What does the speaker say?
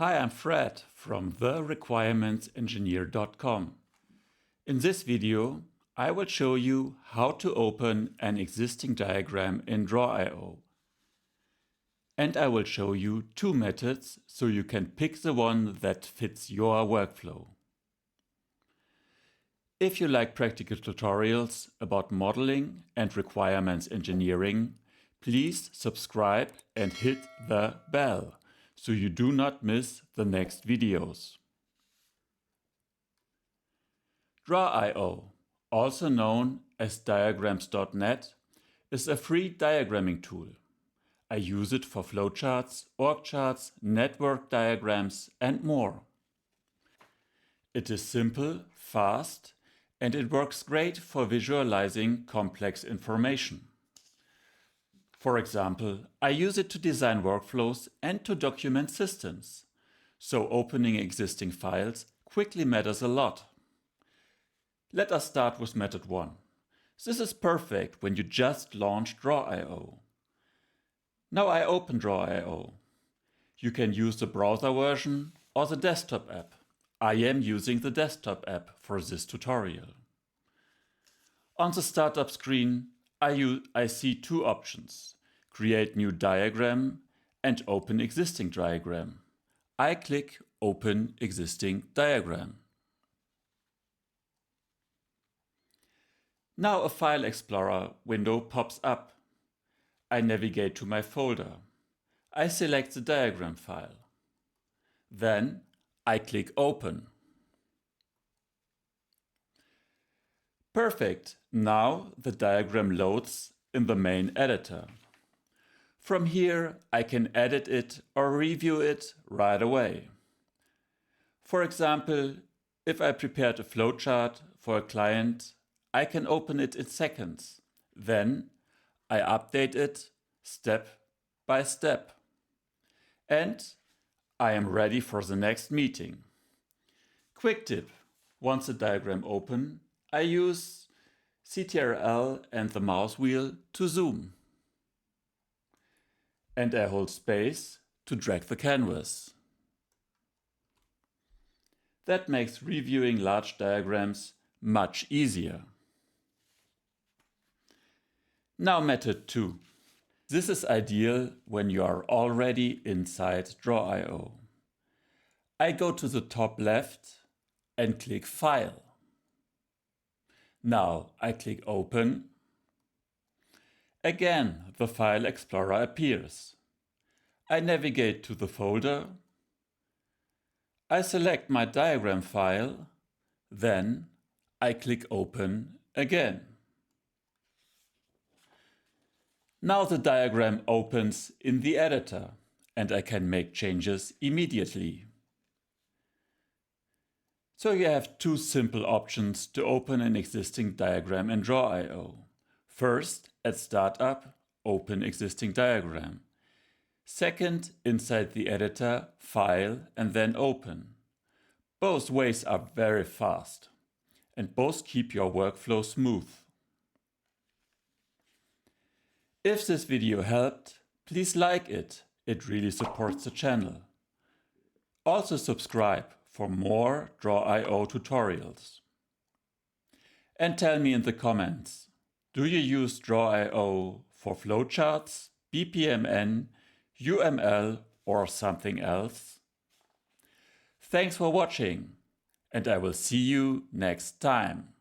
Hi, I'm Fred from therequirementsengineer.com. In this video, I will show you how to open an existing diagram in Draw.io. And I will show you two methods so you can pick the one that fits your workflow. If you like practical tutorials about modeling and requirements engineering, please subscribe and hit the bell so you do not miss the next videos. Draw.io, also known as diagrams.net, is a free diagramming tool. I use it for flowcharts, org charts, network diagrams and more. It is simple, fast, and it works great for visualizing complex information. For example, I use it to design workflows and to document systems. So opening existing files quickly matters a lot. Let us start with method 1. This is perfect when you just launched Draw.io. Now I open Draw.io. You can use the browser version or the desktop app. I am using the desktop app for this tutorial. On the startup screen, I see two options: create new diagram and open existing diagram. I click Open Existing Diagram. Now a File Explorer window pops up. I navigate to my folder. I select the diagram file. Then I click Open. Perfect! Now the diagram loads in the main editor. From here I can edit it or review it right away. For example, if I prepared a flowchart for a client, I can open it in seconds. Then I update it step by step. And I am ready for the next meeting. Quick tip: once the diagram open, I use Ctrl and the mouse wheel to zoom. And I hold space to drag the canvas. That makes reviewing large diagrams much easier. Now method 2. This is ideal when you are already inside Draw.io. I go to the top left and click File. Now I click Open. Again, the File Explorer appears. I navigate to the folder. I select my diagram file. Then I click Open again. Now the diagram opens in the editor and I can make changes immediately. So you have two simple options to open an existing diagram in Draw.io. First, at Startup, open existing diagram. Second, inside the editor, File and then Open. Both ways are very fast and both keep your workflow smooth. If this video helped, please like it. It really supports the channel. Also subscribe for more Draw.io tutorials. And tell me in the comments, do you use Draw.io for flowcharts, BPMN, UML or something else? Thanks for watching, and I will see you next time.